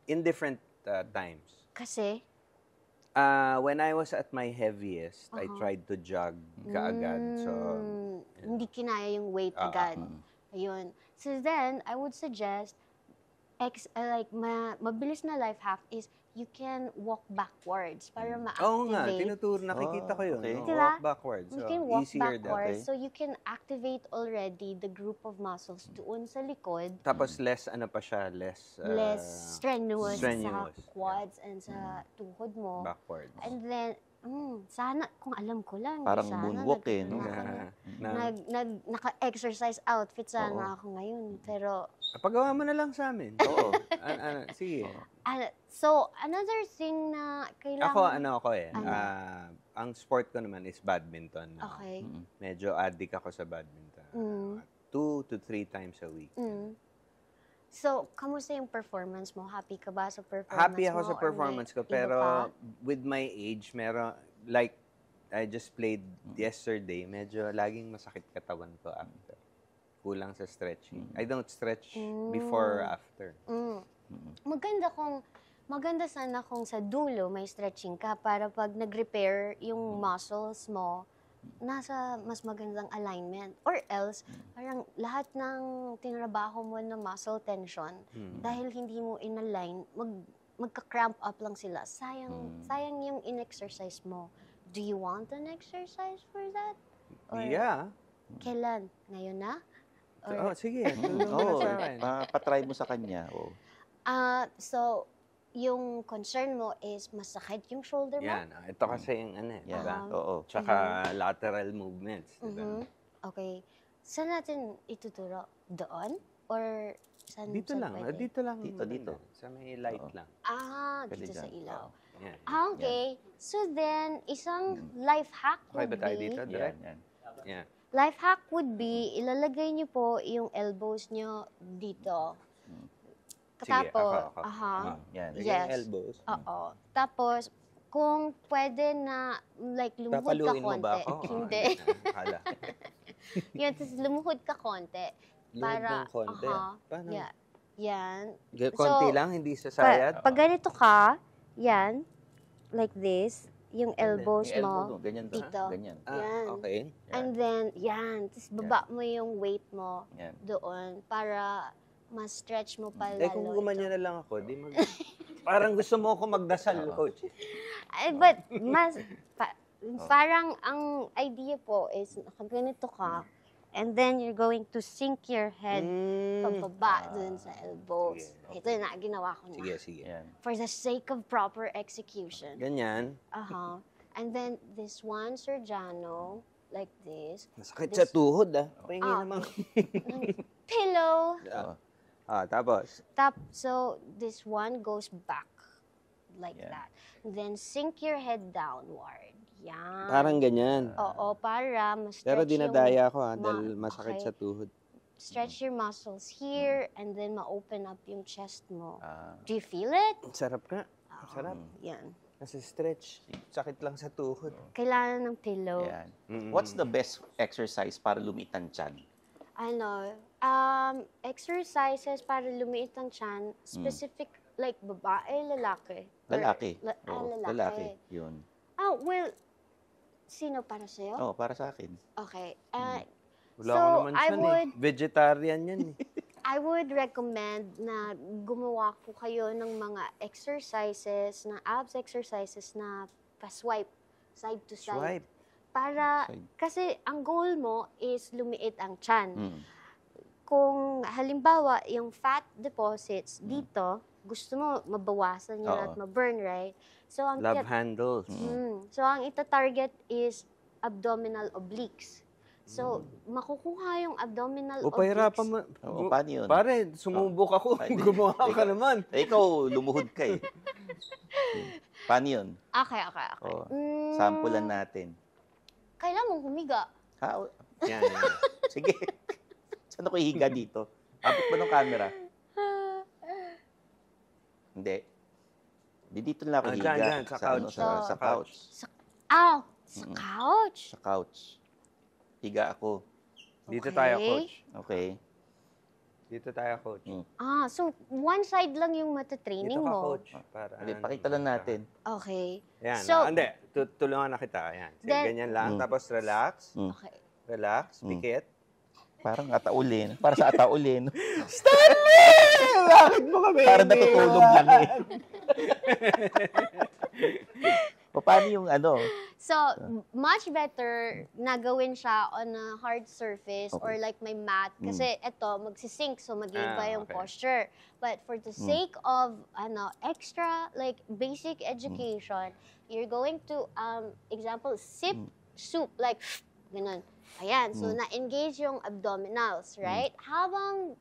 S1: In different times.
S3: Kasi,
S1: When I was at my heaviest, I tried to jog kaagad. So,
S3: hindi kinaya yung weight agad. Ayun. So then, I would suggest, mabilis na life hack is you can walk backwards para ma-activate.
S1: oo nga, tinuturo, nakikita ko yun.
S2: okay.
S1: No?
S3: Diba?
S1: Walk backwards.
S3: You
S1: So,
S3: can walk
S1: easier that.
S3: backwards.
S2: okay.
S3: So you can activate already the group of muscles doon sa likod.
S1: Tapos less, ano pa siya, less
S3: Less strenuous sa
S1: strenuous.
S3: quads and sa tuhod mo.
S1: Backwards.
S3: And then, sana, kung alam ko lang,
S2: Parang
S3: sana
S2: moonwalk eh, no?
S3: naka-exercise outfit sana ako ngayon. Pero,
S1: Pagawa mo na lang sa amin.
S2: Oo.
S1: Sige.
S3: so, another thing na kailangan...
S1: Ako eh. Ang sport ko naman is badminton.
S3: Okay.
S1: Medyo addict ako sa badminton. 2 to 3 times a week.
S3: So, kamusta yung performance mo? Happy ka ba sa performance mo?
S1: Happy ako sa
S3: Or may
S1: performance ko,
S3: iba
S1: pero
S3: pa?
S1: with my age, like, I just played yesterday, medyo laging masakit katawan ko after. Kulang sa stretching. I don't stretch before or after.
S3: Maganda sana kung sa dulo may stretching ka para pag nag-repair yung muscles mo, nasa mas magandang alignment. Or else, parang lahat ng tinrabaho mo na muscle tension, dahil hindi mo in-align, magka-cramp up lang sila. Sayang yung in-exercise mo. Do you want an exercise for that? Or
S1: Yeah.
S3: kailan? Ngayon na?
S1: Sige. Tulungan mo
S2: Oo,
S1: na sa akin.
S2: patry mo sa kanya. Oo.
S3: So, yung concern mo is masakit yung shoulder mo?
S1: Yan. Ito kasi yung
S2: Yan.
S1: diba?
S2: Oo.
S1: Tsaka lateral movements. Diba?
S3: Okay. Saan natin ituturo? Doon? Or saan?
S1: Dito
S3: saan
S1: lang.
S3: pwede?
S1: Dito lang.
S2: Dito.
S1: Sa may light lang.
S2: Pwede
S3: Dito sa
S2: dyan.
S3: ilaw.
S2: Oo.
S1: Yan.
S3: Okay. So then, isang life hack
S1: Okay
S3: would
S1: ba tayo
S3: be...
S1: dito?
S2: Yan,
S1: Direct?
S2: yan.
S1: Yan.
S3: Life hack would be, ilalagay niyo po yung elbows niyo dito.
S1: Sige,
S3: Tapos,
S1: ako.
S2: Yan.
S1: Lagyan
S3: Yes.
S1: yung elbows.
S3: Oo. Tapos, kung pwede na, like, lumuhod ka
S1: Papaluin mo
S3: konti.
S1: ba ako?
S3: Hindi.
S1: Akala.
S3: Yun, tapos lumuhod ka konti.
S1: Luhod ng konti. Paano?
S3: Yeah. Yan.
S1: Konti
S3: So,
S1: lang, hindi sa sayad?
S3: Pag ganito ka, yan, like this, yung elbows
S2: Yung
S3: mo,
S2: elbow, ganyan to.
S3: dito.
S2: Ganyan.
S3: yan.
S1: Okay.
S3: And then, yan. Tapos baba mo yung weight mo
S2: Yan.
S3: doon para ma-stretch mo pa
S1: Kung
S3: lalo
S1: gumanyan
S3: ito.
S1: na lang ako, parang gusto mo ako magdasal, coach.
S3: Ay, but, parang ang idea po is, nakaganito ka, and then you're going to sink your head pababa dun sa elbows.
S1: Sige, okay.
S3: Ito yung ginawa ko na.
S1: Sige.
S2: Yan.
S3: For the sake of proper execution.
S1: Ganyan.
S3: And then, this one, Sir Jano, like this.
S1: Masakit sa tuhod, Pahingi
S3: Ah.
S1: naman.
S3: Pillow.
S1: Tapos?
S3: So, this one goes back. Like
S2: Yeah.
S3: that. Then, sink your head downward. Yan.
S1: Parang ganyan.
S3: Oo, para ma-stretch
S1: Pero dinadaya ko, dahil
S3: ma-
S1: masakit
S3: okay.
S1: sa tuhod.
S3: Stretch your muscles here, and then ma-open up yung chest mo.
S2: Ah.
S3: Do you feel it?
S1: Sarap nga. Sarap.
S3: Yan.
S1: Kasi stretch. Sakit lang sa tuhod.
S3: Kailangan ng pillow.
S2: Yan. What's the best exercise para lumit ang tiyan?
S3: Exercises para lumiit ang tiyan, specific, like babae, lalaki? Or-
S2: Lalaki.
S3: lalaki.
S2: Lalaki. Yun.
S3: Well, sino para sa'yo?
S2: Oh, para sa akin.
S3: Okay.
S1: Wala
S3: So,
S1: ko naman
S3: I
S1: siya
S3: would-
S1: Vegetarian yan
S3: I would recommend na gumawa po kayo ng mga exercises, na abs exercises na pa-swipe, side to side.
S1: Swipe.
S3: Para,
S2: Side.
S3: kasi ang goal mo is lumiit ang tiyan.
S2: Mm.
S3: Kung halimbawa, yung fat deposits dito, gusto mo mabawasan yun at
S2: Oo.
S3: ma-burn, right? So, ang
S1: Love handles.
S3: So, ang ita-target is abdominal obliques. So, makukuha yung abdominal
S1: O, pahirapan
S3: obliques.
S1: mo.
S2: Oo, paano yun?
S1: Pare, sumubok ako.
S2: Ay, di.
S1: Gumawa ka
S2: Ikaw-
S1: naman.
S2: Ikaw, lumuhod ka eh. Paano yun?
S3: Okay.
S2: Oh, sampulan natin.
S3: Kailan mong humiga?
S2: Ha?
S1: Yan, yan.
S2: Sige. Saan ako hihiga dito? Abot ba ng camera? Hindi. Di dito na ako
S1: Ah,
S2: hihiga.
S1: dyan, sa couch.
S2: Sa couch.
S3: Sa
S2: Mm-mm.
S3: couch?
S2: Sa couch. Higa ako.
S1: Dito
S3: Okay.
S1: tayo, coach.
S2: Okay.
S1: Dito tayo, coach.
S3: So one side lang yung matatraining
S1: Dito ka,
S3: mo.
S1: coach. Para,
S2: Hindi, pakita lang natin.
S3: Okay.
S1: Yan.
S3: So-
S1: Hindi. Tulungan na kita. Yan. Sige,
S3: Then-
S1: ganyan lang.
S2: Mm.
S1: Tapos relax.
S3: Okay.
S1: Relax.
S2: Mm.
S1: Pikit.
S2: Parang ataulin. Para sa ataulin.
S1: Bakit mo kami
S2: Parang natutulog lang eh. O paano yung ano?
S3: So, much better na gawin siya on a hard surface or
S2: Okay.
S3: like may mat. Kasi eto, magsisync, so mag-iiba yung
S1: okay.
S3: posture. But for the sake of extra, like basic education, you're going to, example, sip soup, like, ganun. Ayan, so na-engage yung abdominals, right? Habang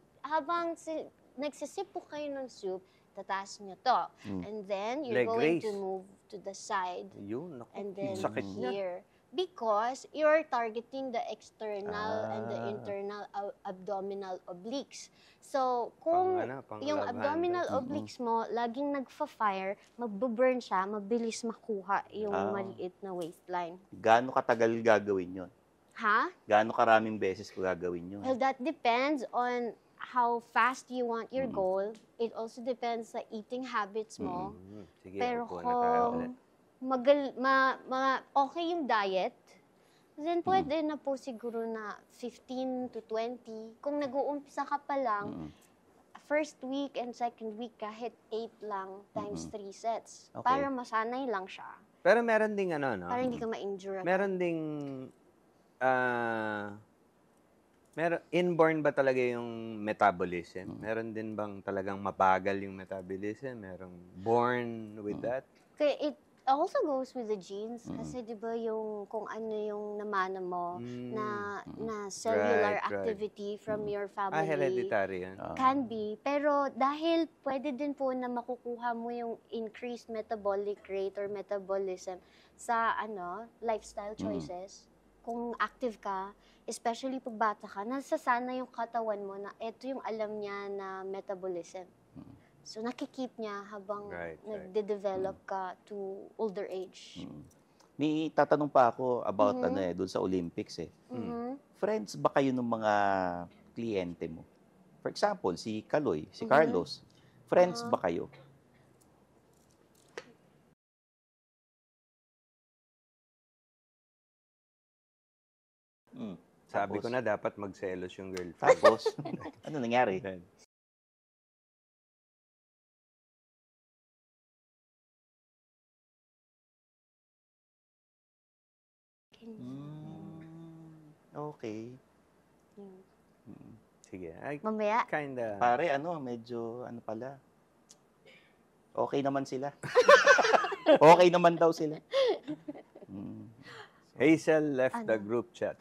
S3: nagsisip po kayo ng soup, tataas nyo to. And then, you're
S1: Leg
S3: going
S1: raise.
S3: to move to the side.
S1: Yun. Naku,
S3: And then
S1: sakit niya.
S3: here. Because you're targeting the external and the internal abdominal obliques. So, kung
S1: Pang
S3: yung
S1: love
S3: abdominal
S1: handle.
S3: obliques mo laging nagfa-fire, magbo-burn siya, mabilis makuha yung maliit na waistline.
S2: Gaano katagal gagawin yon?
S3: Ha?
S2: Gaano karaming beses ko gagawin yun?
S3: Well, that depends on how fast you want your goal. It also depends sa eating habits mo.
S1: Sige,
S3: Pero
S1: upo na tayo
S3: kung
S1: ulit.
S3: okay yung diet, then pwede na po siguro na 15 to 20. Kung nag-uumpisa ka pa lang, first week and second week kahit 8 lang times 3 sets.
S2: Okay.
S3: Para masanay lang siya.
S1: Pero meron ding ano, no?
S3: Para hindi ka ma-injure.
S1: Meron ding inborn ba talaga yung metabolism? Meron din bang talagang mabagal yung metabolism? Merong born with that?
S3: Kaya it also goes with the genes. Kasi di ba yung kung ano yung namana mo na cellular
S1: Right, right.
S3: activity from your family.
S1: Hereditary yan.
S3: Can be. Pero dahil pwede din po na makukuha mo yung increased metabolic rate or metabolism sa lifestyle choices. Kung active ka, especially pag bata ka, nasasana yung katawan mo na ito yung alam niya na metabolism. So nakikip niya habang
S1: Right.
S3: nagde-develop ka to older age.
S2: May tatanong pa ako about doon sa Olympics eh.
S3: Mhm.
S2: Friends ba kayo ng mga kliyente mo? For example, si Kaloy, si Carlos. Friends ba kayo?
S1: Sabi
S2: Tapos?
S1: ko na dapat magselos yung girlfriend.
S2: Tapos, ano nangyari?
S1: Then,
S2: Okay.
S1: sige. I
S3: Mamaya,
S1: kinda...
S2: Pare, medyo, pala. Okay naman sila. Okay naman daw sila.
S1: Hazel left the group chat.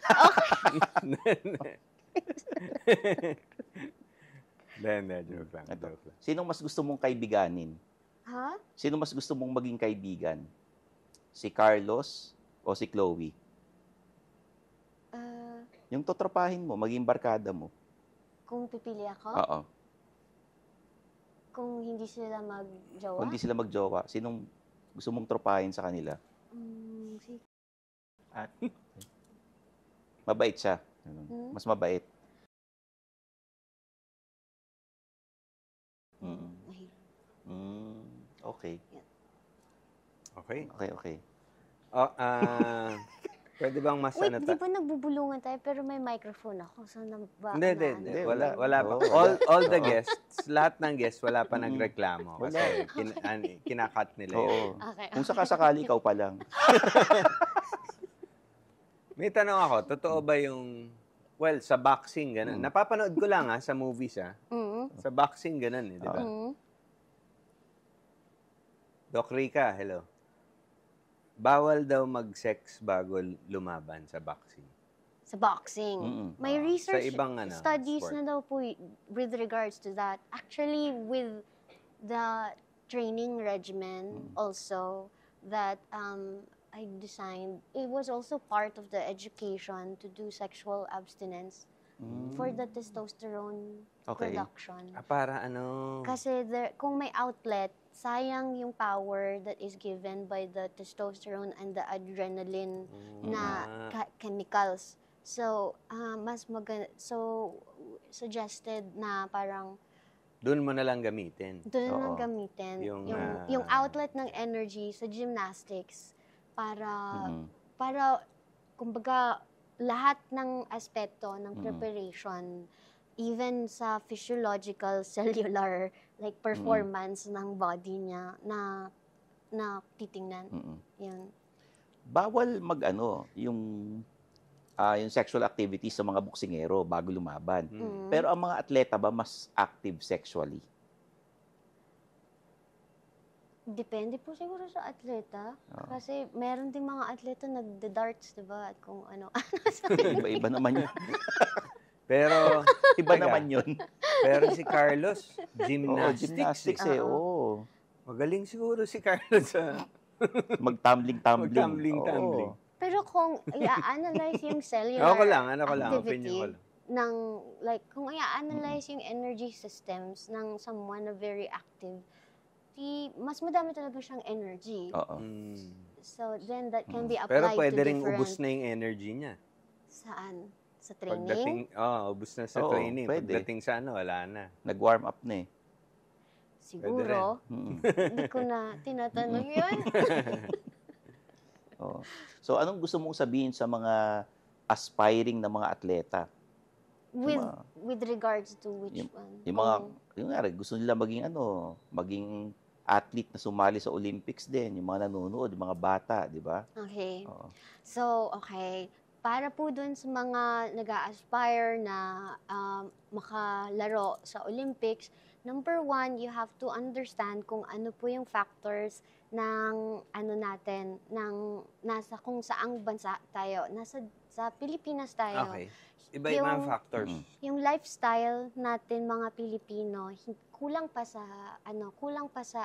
S1: Then, joke lang.
S2: Ito.
S1: Joke lang.
S2: Sinong mas gusto mong kaibiganin?
S3: ha?
S2: Sino mas gusto mong maging kaibigan? Si Carlos o si Chloe? Yung totropahin mo, maging barkada mo.
S3: Kung pipili ako,
S2: Oo.
S3: kung hindi sila mag-jowa,
S2: Kung hindi sila magjowa, sinong gusto mong tropahin sa kanila?
S3: si
S2: At mabait siya. Mas mabait.
S3: ay,
S2: Okay.
S1: Okay.
S2: Okay.
S1: Oh, Pwede bang mas
S3: Wait,
S1: ano
S3: di ba nagbubulungan tayo pero may microphone ako? So,
S1: Hindi.
S2: Hindi,
S1: Wala pa.
S2: Oo, wala.
S1: All the guests, lahat ng guests, wala pa nagreklamo.
S2: Wala.
S1: Kasi kinakat nila yun.
S2: Oo.
S3: Okay.
S2: Kung sakasakali, ikaw pa lang.
S1: May tanong ako, totoo ba yung, well, sa boxing, ganun. Napapanood ko lang sa movies Sa boxing, ganun di ba? Doc Rica, hello. Bawal daw mag-sex bago lumaban sa boxing.
S3: Sa boxing. May research
S1: Sa ibang
S3: studies
S1: sport.
S3: na daw po with regards to that. Actually, with the training regimen also that I designed, it was also part of the education to do sexual abstinence for the testosterone
S2: Okay.
S3: production.
S1: Para ano?
S3: Kasi kung may outlet, sayang yung power that is given by the testosterone and the adrenaline na chemicals. So, suggested na parang
S1: Doon mo na lang gamitin.
S3: doon
S2: Oo.
S3: lang gamitin
S1: Yung,
S3: yung outlet ng energy sa gymnastics para kumbaga lahat ng aspeto ng preparation, even sa physiological, cellular, like performance ng body niya na titingnan. Yun.
S2: Bawal yung sexual activities sa mga boksingero bago lumaban. Pero ang mga atleta ba mas active sexually?
S3: Depende po siguro sa atleta. Kasi meron ding mga atleta nagda-darts, diba? At kung ano.
S2: Iba-iba naman yun.
S1: Pero,
S2: Iba
S1: teka,
S2: naman yun.
S1: pero si Carlos,
S2: Oo,
S1: gymnastics.
S2: gymnastics Oo.
S1: Magaling siguro si Carlos
S2: Mag-tumbling-tumbling.
S1: Mag-tumbling-tumbling.
S2: Oo.
S3: Pero kung i-analyze yung cellular
S1: Ako lang, opinion
S3: activity
S1: ko lang.
S3: ng, like, kung i-analyze yung energy systems ng someone na very active, mas madami talaga siyang energy.
S2: Oo.
S3: So, then that can be
S1: Pero
S3: applied
S1: pwede
S3: to
S1: ring
S3: different...
S1: ubus na yung energy niya.
S3: Saan? Sa training?
S1: Pagdating, ubus na sa
S2: Oo,
S1: training.
S2: pwede.
S1: Pagdating sa wala na.
S2: Nag-warm up na eh.
S3: Siguro. Hindi ko na tinatanong yun.
S2: Oo. So, anong gusto mong sabihin sa mga aspiring na mga atleta?
S3: With regards to which one?
S2: Yung mga, gusto nila maging athlete na sumali sa Olympics din, yung mga nanonood, yung mga bata, di ba?
S3: Okay.
S2: Oo.
S3: So, okay. Para po dun sa mga nag-a-aspire na makalaro sa Olympics, number one, you have to understand kung ano po yung factors ng kung saang bansa tayo. Sa Pilipinas tayo.
S1: Okay. Iba-iba ang
S3: Yung-
S1: factors.
S3: Yung lifestyle natin mga Pilipino, kulang pa sa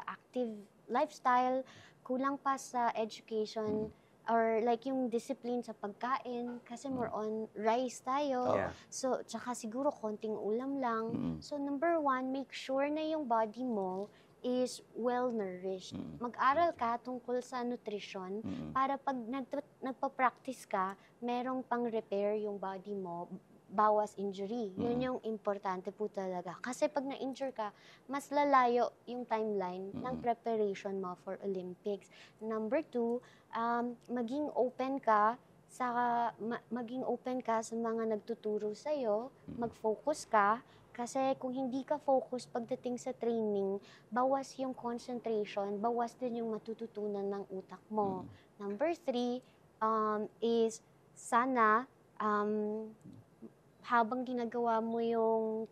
S3: active lifestyle, kulang pa sa education or like yung discipline sa pagkain kasi more on rice tayo.
S1: Yeah.
S3: So, tsaka siguro konting ulam lang. So, number one, make sure na yung body mo is well-nourished. Mag-aral ka tungkol sa nutrition para pag nagpa-practice ka, merong pang-repair yung body mo, bawas injury. Yun yung importante po talaga. Kasi pag na-injure ka, mas lalayo yung timeline ng preparation mo for Olympics. Number two, maging open ka sa mga nagtuturo sa'yo, mag-focus ka, kasi kung hindi ka focus pagdating sa training, bawas yung concentration, bawas din yung matututunan ng utak mo. Number three, is sana, habang ginagawa mo yung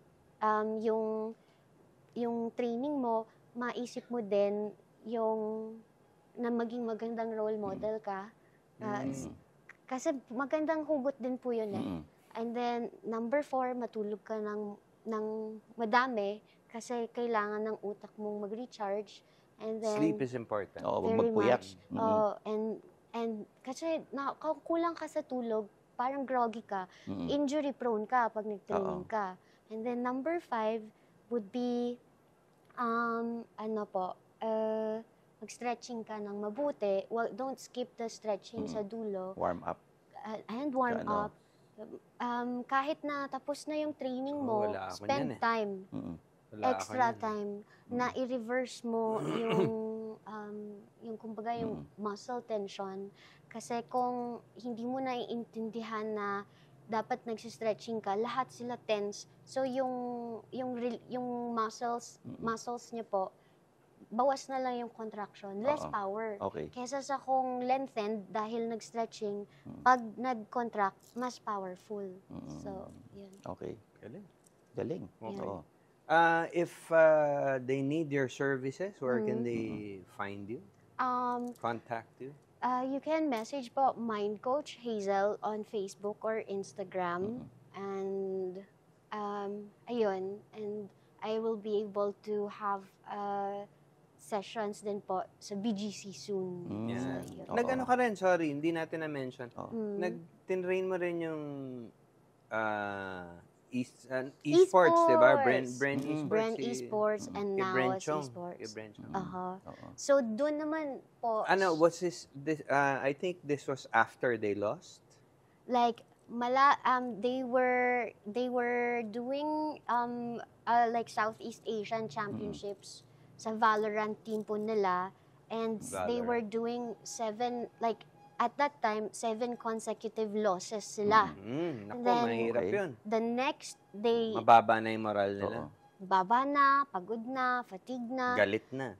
S3: training mo, maisip mo din yung na maging magandang role model ka. Kasi magandang hugot din po yun eh. And then, number four, matulog ka ng madami kasi kailangan ng utak mong mag-recharge. And then,
S1: Sleep is important.
S2: Oo,
S3: very
S2: magpuyat.
S3: much. And kasi kulang ka sa tulog, parang groggy ka, injury prone ka pag nag-training ka. And then number five would be, mag-stretching ka ng mabuti. Well, don't skip the stretching sa dulo.
S2: Warm up.
S3: And warm
S2: Sa ano?
S3: up. Kahit na tapos na yung training mo,
S1: wala ako
S3: spend
S1: niyan eh.
S3: time,
S1: Wala ako
S3: extra
S1: niyan.
S3: time, na i-reverse mo yung kumbaga yung muscle tension. Kasi kung hindi mo naiintindihan na dapat nagsistretching ka, lahat sila tense. So yung muscles niya po, bawas na lang yung contraction, less power.
S2: Okay.
S3: Kesa sa kung lengthened dahil nag-stretching, pag nag-contract, mas powerful. So, yun.
S2: Okay.
S1: Galing.
S2: Galing.
S3: Okay.
S2: Oo.
S1: If they need your services, where can they find you? Contact you?
S3: You can message po Mind Coach Hazel on Facebook or Instagram. And, ayun. And I will be able to have sessions din po sa BGC soon.
S1: Yeah.
S3: So, yun.
S1: Nag-ano ka rin, sorry, hindi natin na-mention. Nag-tinrain mo rin yung esports, di ba? Bren Esports.
S3: Brand Esports and
S1: kay
S3: now
S1: Bren
S3: it's
S1: Chong.
S3: Esports.
S1: Kay Bren Chong.
S3: So, doon naman po,
S1: Ano, was this I think this was after they lost?
S3: like, they were doing like Southeast Asian Championships sa Valorant team po nila, and they were doing 7 at that time 7 consecutive losses sila.
S1: Naku,
S3: then,
S1: mahirap yun.
S3: The next day,
S1: Mababa na yung moral nila.
S3: baba na, pagod na, fatigue na,
S1: Galit na.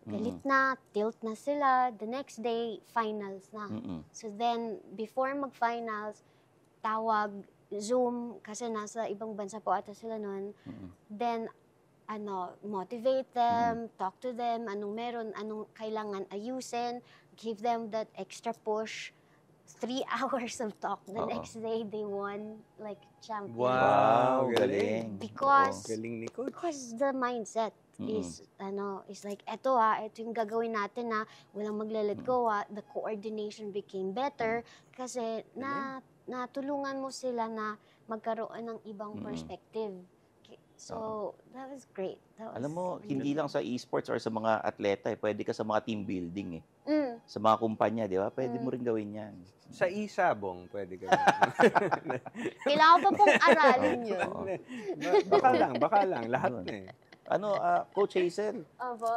S3: tilt na sila. The next day, finals na. So then, before mag-finals, tawag, Zoom, kasi nasa ibang bansa po ata sila nun. Then, motivate them, talk to them, anong meron, anong kailangan ayusin, give them that extra push. 3 hours of talk. The next day, they won, like, champion.
S1: Wow,
S2: galing.
S3: Because,
S1: Galing ni Coach.
S3: because the mindset is like, ito yung gagawin natin na walang magle-let go, the coordination became better kasi natulungan mo sila na magkaroon ng ibang perspective. So, that was great.
S2: Alam mo, hindi lang sa esports or sa mga atleta, pwede ka sa mga team building Sa mga kumpanya, di ba? Pwede mo rin gawin yan.
S1: Sa isabong, pwede ka.
S3: Kailangan pa pong aralin yun.
S1: Baka lang. Lahat na eh.
S2: Coach Hazel,
S3: Opo.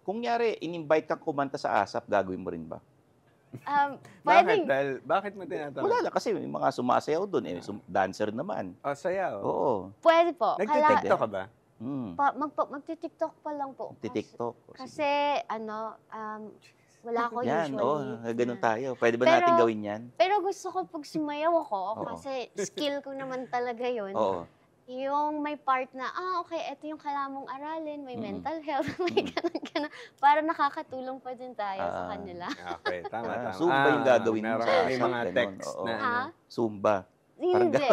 S2: kung nyari, in-invite kang kumanta sa ASAP, gagawin mo rin ba?
S1: Bakit mo tinatanong?
S2: Wala lang, kasi may mga sumasayaw doon. Dancer naman.
S1: Sayaw.
S2: Oo.
S3: Pwede po.
S1: Nagtitiktok ka ba?
S3: Magti-tiktok pa lang po.
S2: TikTok.
S3: Kasi, wala ako
S2: Yan,
S3: usually.
S2: ganun tayo. Pwede ba natin gawin yan?
S3: Pero gusto ko pag sumayaw ako, kasi skill ko naman talaga yun.
S2: Oo.
S3: Yung may part na, okay, ito yung kailangan mong aralin, may mental health, may ganun. Para nakakatulong pa din tayo sa kanila.
S1: Okay, tama.
S2: Zumba yung gagawin mo sa
S1: May
S2: ASAP,
S1: mga
S2: ganun.
S1: text
S2: Oo.
S1: na.
S2: Zumba.
S3: Hindi.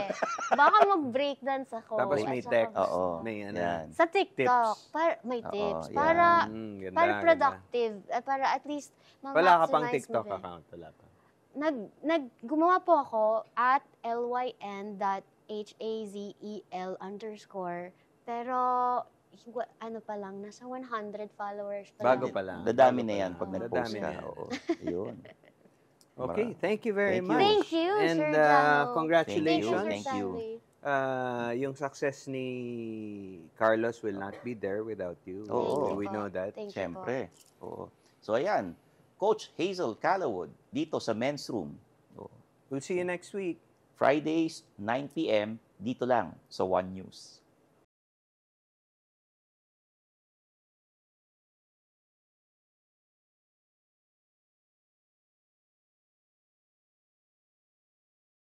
S3: Baka mag-breakdance ako.
S1: Tapos may
S3: at saka
S1: text.
S2: Oo.
S1: May
S2: Yan.
S3: Sa TikTok,
S1: Tips.
S3: may tips.
S2: yan.
S1: Ganda,
S3: Para productive. At para at least
S1: Wala ka pang
S3: ma-maximize
S1: TikTok
S3: mo din.
S1: account? Wala pa.
S3: Gumawa po ako at lyn.hazel_. Pero, pa lang, nasa 100 followers pa
S1: Bago
S3: lang.
S1: pa lang.
S2: Dadami na yan pag
S1: Dadami
S2: nag-post ka.
S1: na yan.
S2: Oo. Yun.
S1: Okay, thank you very
S2: Thank you.
S1: much.
S3: Thank you,
S1: And
S3: Sir Jano.
S1: congratulations.
S2: Thank you.
S1: Yung success ni Carlos will not be there without you.
S2: Oo.
S1: We know that.
S3: Thank you po.
S2: Siyempre. Oo. So, ayan. Coach Hazel Calawood dito sa Men's Room. Oo.
S1: We'll see you next week.
S2: Fridays, 9 p.m. dito lang sa One News.